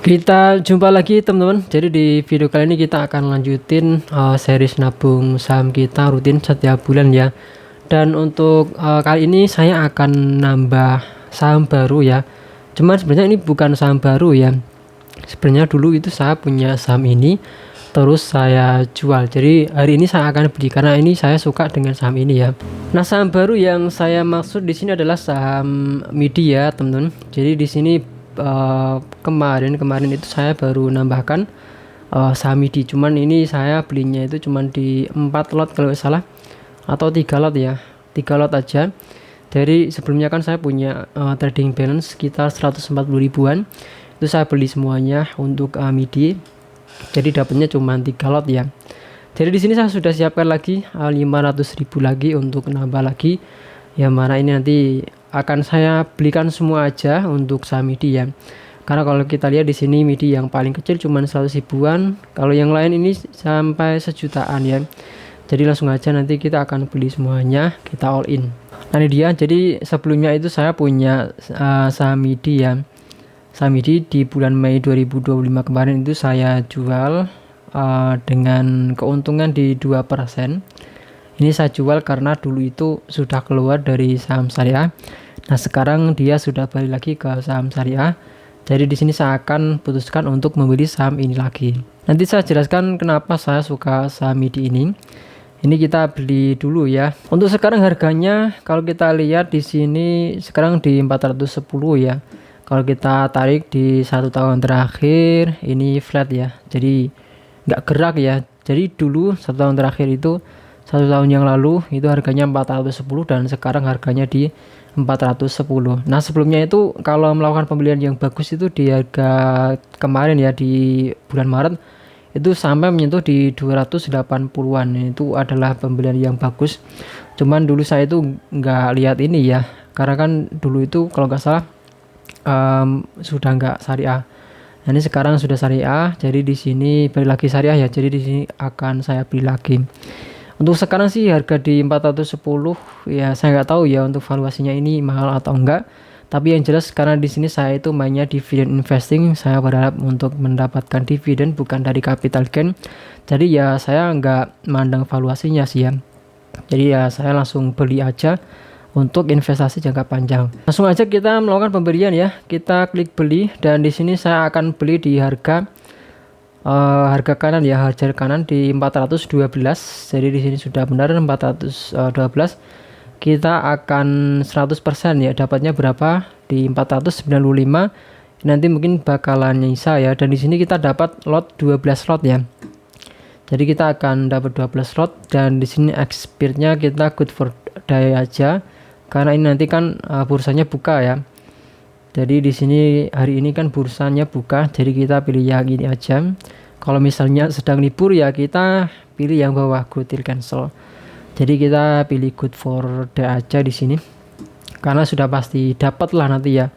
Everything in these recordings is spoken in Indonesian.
Kita jumpa lagi teman-teman. Jadi di video kali ini kita akan lanjutin series nabung saham kita rutin setiap bulan ya. Dan untuk kali ini saya akan nambah saham baru ya. Cuman sebenarnya ini bukan saham baru ya. Sebenarnya dulu itu saya punya saham ini, terus saya jual. Jadi hari ini saya akan beli karena ini saya suka dengan saham ini ya. Nah, saham baru yang saya maksud di sini adalah saham MIDI ya, teman-teman. Jadi di sini kemarin itu saya baru nambahkan saham MIDI. Cuman ini saya belinya itu cuman di 4 lot kalau nggak salah, atau 3 lot ya, 3 lot aja. Dari sebelumnya kan saya punya trading balance sekitar 140 ribuan, itu saya beli semuanya untuk MIDI. Jadi dapatnya cuma 3 lot ya. Jadi di sini saya sudah siapkan lagi 500.000 lagi untuk nambah lagi. Yang mana ini nanti akan saya belikan semua aja untuk saham MIDI ya. Karena kalau kita lihat di sini MIDI yang paling kecil cuma 100 ribuan, kalau yang lain ini sampai sejutaan ya. Jadi langsung aja nanti kita akan beli semuanya, kita all in. Nah ini dia, jadi sebelumnya itu saya punya saham MIDI ya. Saham MIDI di bulan Mei 2025 kemarin itu saya jual dengan keuntungan di 2%. Ini saya jual karena dulu itu sudah keluar dari saham syariah. Nah, sekarang dia sudah balik lagi ke saham syariah. Jadi di sini saya akan putuskan untuk membeli saham ini lagi. Nanti saya jelaskan kenapa saya suka saham MIDI ini. Ini kita beli dulu ya. Untuk sekarang harganya kalau kita lihat di sini sekarang di 410 ya. Kalau kita tarik di 1 tahun terakhir ini flat ya. Jadi nggak gerak ya. Jadi dulu 1 tahun terakhir itu 1 tahun yang lalu itu harganya 410 dan sekarang harganya di 410. Nah, sebelumnya itu kalau melakukan pembelian yang bagus itu di harga kemarin ya di bulan Maret itu sampai menyentuh di 280-an. Itu adalah pembelian yang bagus. Cuman dulu saya itu nggak lihat ini ya, karena kan dulu itu kalau nggak salah sudah nggak syariah. Nah, ini sekarang sudah syariah, jadi di sini balik lagi syariah ya. Jadi di sini akan saya beli lagi. Untuk sekarang sih harga di 410 ya, saya nggak tahu ya untuk valuasinya ini mahal atau enggak. Tapi yang jelas karena di sini saya itu mainnya dividend investing, saya berharap untuk mendapatkan dividen bukan dari capital gain. Jadi ya saya nggak mandang valuasinya sih ya. Jadi ya saya langsung beli aja untuk investasi jangka panjang. Langsung aja kita melakukan pembelian ya. Kita klik beli dan di sini saya akan beli di harga kanan ya, harga kanan di 412. Jadi di sini sudah benar 412. Kita akan 100% ya, dapatnya berapa di 495. Nanti mungkin bakalan nyisa ya, dan di sini kita dapat lot 12 lot ya. Jadi kita akan dapat 12 lot dan di sini expire-nya kita good for day aja karena ini nanti kan bursanya buka ya. Jadi di sini hari ini kan bursanya buka, jadi kita pilih yang ini aja. Kalau misalnya sedang libur ya kita pilih yang bawah good till cancel. Jadi kita pilih good for day aja di sini. Karena sudah pasti dapat lah nanti ya.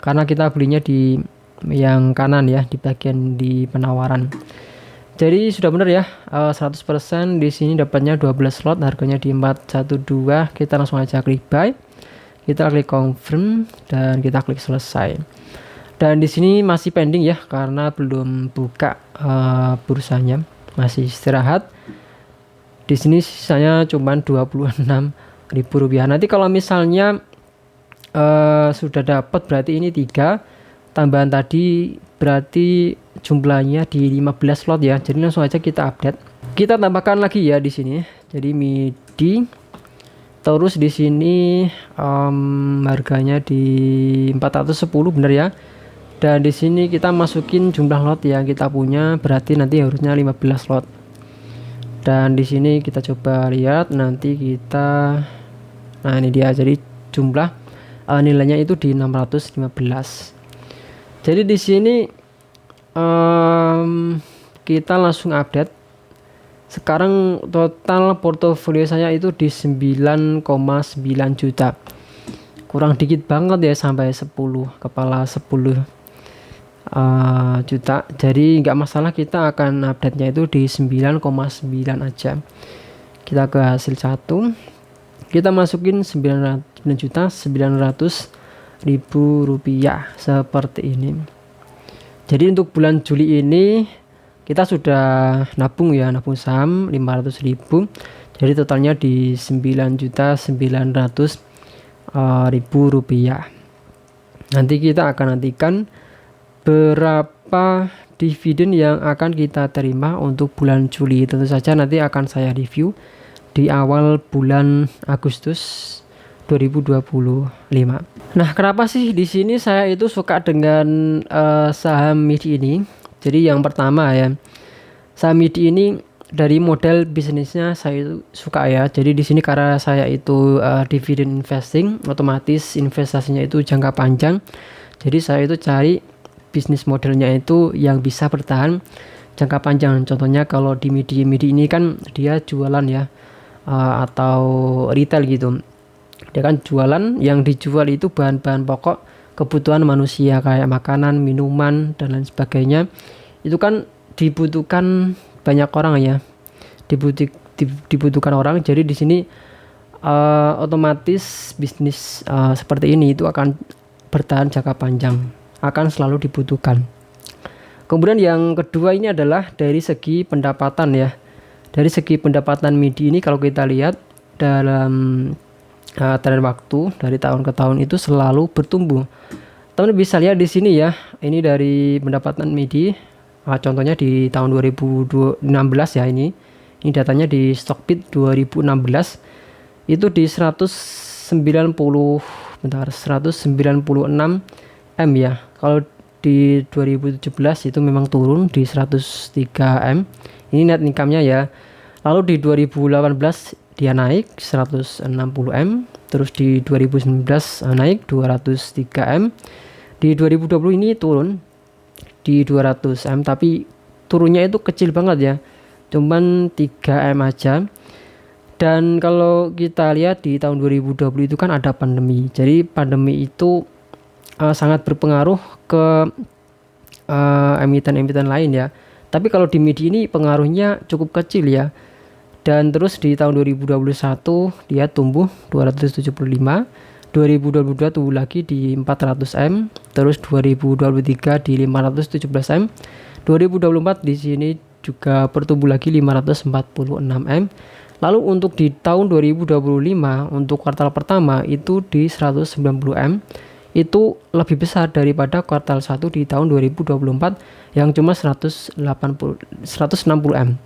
Karena kita belinya di yang kanan ya, di bagian di penawaran. Jadi sudah benar ya, 100% di sini dapatnya 12 slot, harganya di 412. Kita langsung aja klik buy. Kita klik confirm dan kita klik selesai. Dan di sini masih pending ya karena belum buka bursanya, masih istirahat. Di sini sisanya cuma 26.000 rupiah. Nanti kalau misalnya sudah dapat berarti ini 3 tambahan tadi berarti jumlahnya di 15 slot ya. Jadi langsung aja kita update. Kita tambahkan lagi ya di sini. Jadi MIDI. Terus di sini harganya di 410 bener ya. Dan di sini kita masukin jumlah lot yang kita punya, berarti nanti harusnya 15 lot. Dan di sini kita coba lihat nanti kita, nah ini dia, jadi jumlah nilainya itu di 615. Jadi di sini kita langsung update. Sekarang total portofolio saya itu di 9,9 juta. Kurang dikit banget ya, sampai 10 kepala 10 juta. Jadi nggak masalah, kita akan update nya itu di 9,9 aja. Kita ke hasil 1, kita masukin 9.900.000 rupiah seperti ini. Jadi untuk bulan Juli ini kita sudah nabung ya, nabung saham 500.000. Jadi totalnya di 9.900.000 rupiah. Nanti kita akan nantikan berapa dividen yang akan kita terima untuk bulan Juli. Tentu saja nanti akan saya review di awal bulan Agustus 2025. Nah, kenapa sih di sini saya itu suka dengan saham MIDI ini? Jadi yang pertama ya, saham MIDI ini dari model bisnisnya saya itu suka ya. Jadi di sini karena saya itu dividend investing, otomatis investasinya itu jangka panjang. Jadi saya itu cari bisnis modelnya itu yang bisa bertahan jangka panjang. Contohnya kalau di MIDI ini kan dia jualan ya, atau retail gitu. Dia kan jualan, yang dijual itu bahan-bahan pokok kebutuhan manusia kayak makanan, minuman, dan lain sebagainya. Itu kan dibutuhkan banyak orang ya, dibutuhkan orang. Jadi di sini otomatis bisnis seperti ini itu akan bertahan jangka panjang, akan selalu dibutuhkan. Kemudian yang kedua ini adalah dari segi pendapatan ya. Dari segi pendapatan MIDI ini kalau kita lihat dalam tren waktu dari tahun ke tahun itu selalu bertumbuh. Teman bisa lihat di sini ya, ini dari pendapatan MIDI. Contohnya di tahun 2016 ya, ini datanya di Stockbit 2016 itu di 196 M ya. Kalau di 2017 itu memang turun di 103 M. Ini net income-nya ya. Lalu di 2018 dia naik 160 M, terus di 2019 naik 203 M. Di 2020 ini turun di 200 M, tapi turunnya itu kecil banget ya, cuman 3 M aja. Dan kalau kita lihat di tahun 2020 itu kan ada pandemi, jadi pandemi itu sangat berpengaruh ke emiten-emiten lain ya. Tapi kalau di MIDI ini pengaruhnya cukup kecil ya. Dan terus di tahun 2021 dia tumbuh 275, 2022 tumbuh lagi di 400 M, terus 2023 di 517 M, 2024 di sini juga bertumbuh lagi 546 M. Lalu untuk di tahun 2025 untuk kuartal pertama itu di 190 M. Itu lebih besar daripada kuartal 1 di tahun 2024 yang cuma 160 M.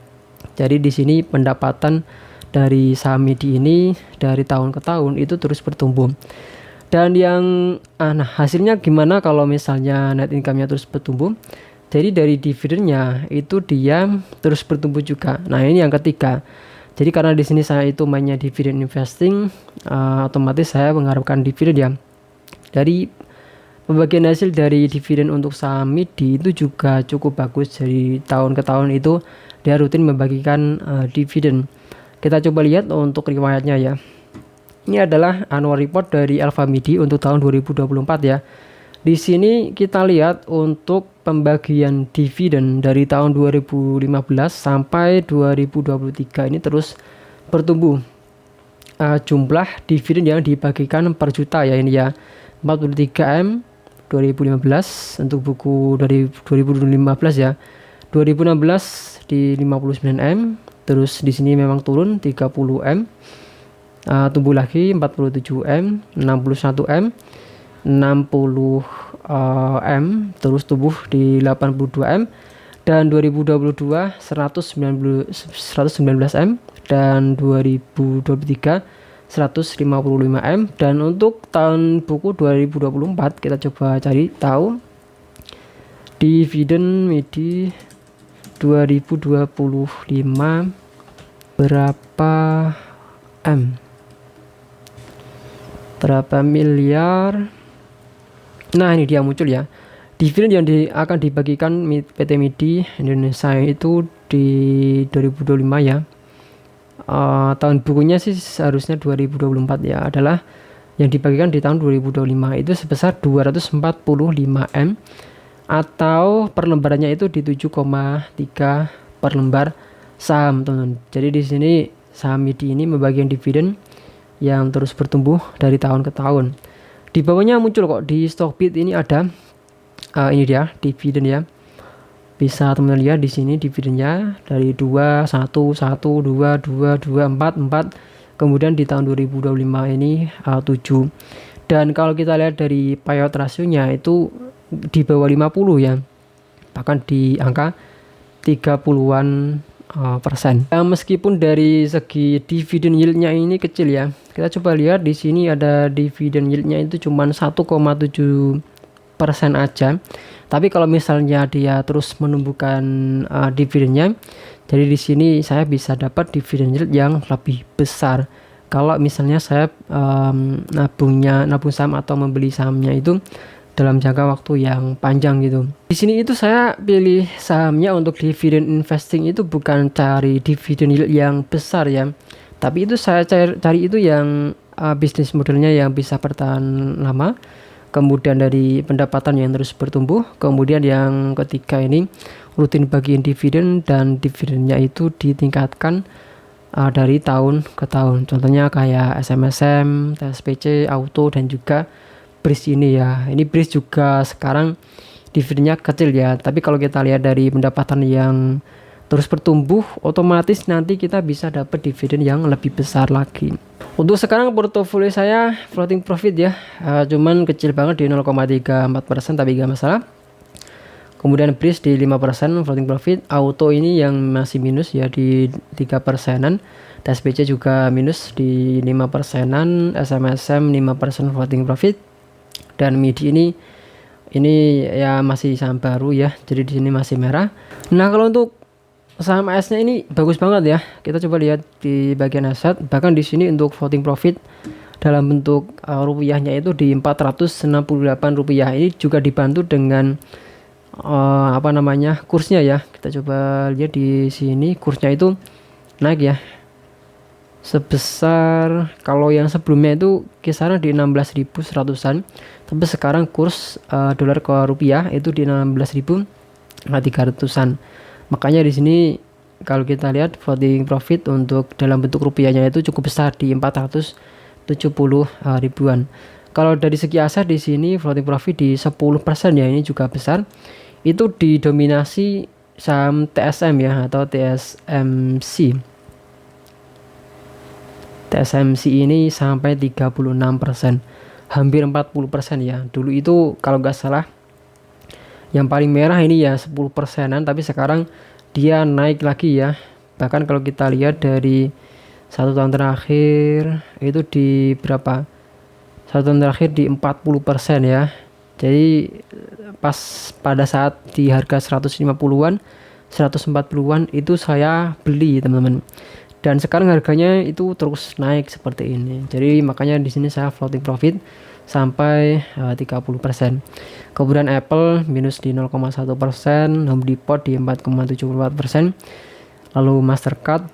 Jadi di sini pendapatan dari saham MIDI ini dari tahun ke tahun itu terus bertumbuh. Dan yang nah hasilnya gimana kalau misalnya net income-nya terus bertumbuh? Jadi dari dividennya itu dia terus bertumbuh juga. Nah, ini yang ketiga. Jadi karena di sini saya itu mainnya dividend investing, otomatis saya mengharapkan dividen ya. Dari pembagian hasil dari dividen untuk saham MIDI itu juga cukup bagus. Dari tahun ke tahun itu dia rutin membagikan dividen. Kita coba lihat untuk riwayatnya ya. Ini adalah annual report dari Alpha MIDI untuk tahun 2024 ya. Di sini kita lihat untuk pembagian dividen dari tahun 2015 sampai 2023 ini terus bertumbuh. Jumlah dividen yang dibagikan per juta ya, ini ya 43 M 2015 untuk buku dari 2015 ya. 2016 di 59 M, terus di sini memang turun 30 M, tumbuh lagi 47 M, 61 M, 60 M, terus tumbuh di 82 M, dan 2022 119 M, dan 2023 155 M. Dan untuk tahun buku 2024 kita coba cari tahu dividen MIDI 2025 berapa M, berapa miliar. Nah, ini dia muncul ya, dividen yang akan dibagikan PT MIDI Indonesia itu di 2025 ya. Tahun bukunya sih seharusnya 2024 ya, adalah yang dibagikan di tahun 2025 itu sebesar 245 M, atau per lembarannya itu di 7,3 per lembar saham, teman-teman. Jadi di sini saham MIDI ini membagikan dividen yang terus bertumbuh dari tahun ke tahun. Di bawahnya muncul kok di Stockbit ini ada ini dia dividen ya. Bisa teman-teman lihat di sini dividennya dari 2, 1, 1, 2, 2, 2, 4, 4. Kemudian di tahun 2025 ini 7. Dan kalau kita lihat dari payout rasionya itu di bawah 50 ya. Bahkan di angka 30-an persen. Meskipun dari segi dividen yieldnya ini kecil ya. Kita coba lihat di sini ada dividen yieldnya itu cuma 1,7% aja. Tapi kalau misalnya dia terus menumbuhkan dividennya, jadi di sini saya bisa dapat dividen yield yang lebih besar. Kalau misalnya saya nabung saham atau membeli sahamnya itu dalam jangka waktu yang panjang gitu. Di sini itu saya pilih sahamnya untuk dividen investing itu bukan cari dividen yield yang besar ya. Tapi itu saya cari itu yang bisnis modelnya yang bisa bertahan lama. Kemudian dari pendapatan yang terus bertumbuh. Kemudian yang ketiga ini rutin bagian dividen dan dividennya itu ditingkatkan dari tahun ke tahun. Contohnya kayak SMSM, TSPC, Auto dan juga BRIS ini ya. Ini BRIS juga sekarang dividennya kecil ya. Tapi kalau kita lihat dari pendapatan yang terus bertumbuh, otomatis nanti kita bisa dapat dividen yang lebih besar lagi. Untuk sekarang portofolio saya floating profit ya, cuman kecil banget di 0,34%, tapi gak masalah. Kemudian BRIS di 5% floating profit, Auto ini yang masih minus ya di 3%-an, TSPC juga minus di 5%-an, SMSM 5% floating profit, dan MIDI ini ya masih saham baru ya, jadi di sini masih merah. Nah kalau untuk saham AS-nya ini bagus banget ya. Kita coba lihat di bagian aset. Bahkan di sini untuk floating profit dalam bentuk rupiahnya itu di 468 rupiah. Ini juga dibantu dengan kursnya ya. Kita coba lihat di sini kursnya itu naik ya. Sebesar kalau yang sebelumnya itu kisaran di 16.100-an. Tapi sekarang kurs dolar ke rupiah itu di 16.300-an. Makanya di sini kalau kita lihat floating profit untuk dalam bentuk rupiahnya itu cukup besar di 470 ribuan. Kalau dari segi aset di sini floating profit di 10% ya, ini juga besar. Itu didominasi saham TSM ya atau TSMC. TSMC ini sampai 36%, hampir 40% ya. Dulu itu kalau nggak salah yang paling merah ini ya 10%-an, tapi sekarang dia naik lagi ya. Bahkan kalau kita lihat dari 1 tahun terakhir itu di berapa? 1 tahun terakhir di 40% ya. Jadi pas pada saat di harga 150-an, 140-an itu saya beli teman-teman. Dan sekarang harganya itu terus naik seperti ini. Jadi makanya di sini saya floating profit sampai 30%. Kemudian Apple minus di 0,1%, Home Depot di 4,74%. Lalu Mastercard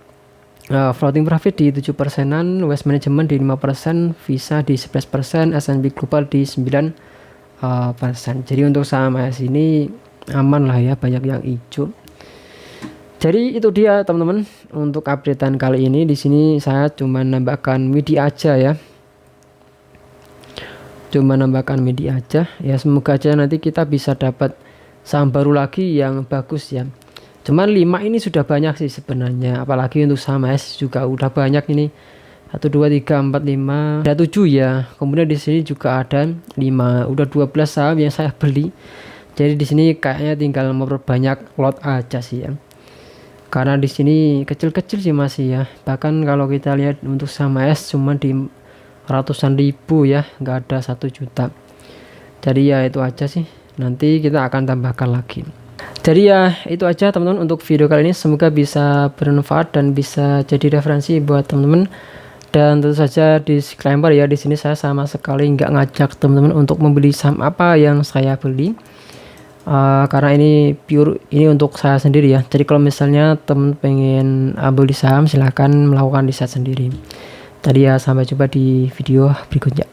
floating profit di 7%-an, Waste Management di 5%, Visa di 11%, S&P Global di 9%. Jadi untuk saham AS ini aman lah ya, banyak yang hijau. Jadi itu dia teman-teman untuk updatean kali ini. Di sini saya cuma nambahkan MIDI aja ya. Ya, semoga aja nanti kita bisa dapat saham baru lagi yang bagus ya. Cuman 5 ini sudah banyak sih sebenarnya, apalagi untuk saham AS juga udah banyak ini. 1 2 3 4 5 ada 7 ya. Kemudian di sini juga ada 5, udah 12 saham yang saya beli. Jadi di sini kayaknya tinggal memperbanyak lot aja sih ya. Karena di sini kecil-kecil sih masih ya. Bahkan kalau kita lihat untuk saham AS cuma di ratusan ribu ya, nggak ada 1 juta. Jadi ya itu aja sih, nanti kita akan tambahkan lagi. Jadi ya itu aja teman-teman untuk video kali ini, semoga bisa bermanfaat dan bisa jadi referensi buat teman-teman. Dan tentu saja disclaimer ya, di sini saya sama sekali nggak ngajak teman-teman untuk membeli saham apa yang saya beli, karena ini pure ini untuk saya sendiri ya. Jadi kalau misalnya teman pengen beli saham silahkan melakukan riset sendiri. Tadi ya, sampai jumpa di video berikutnya.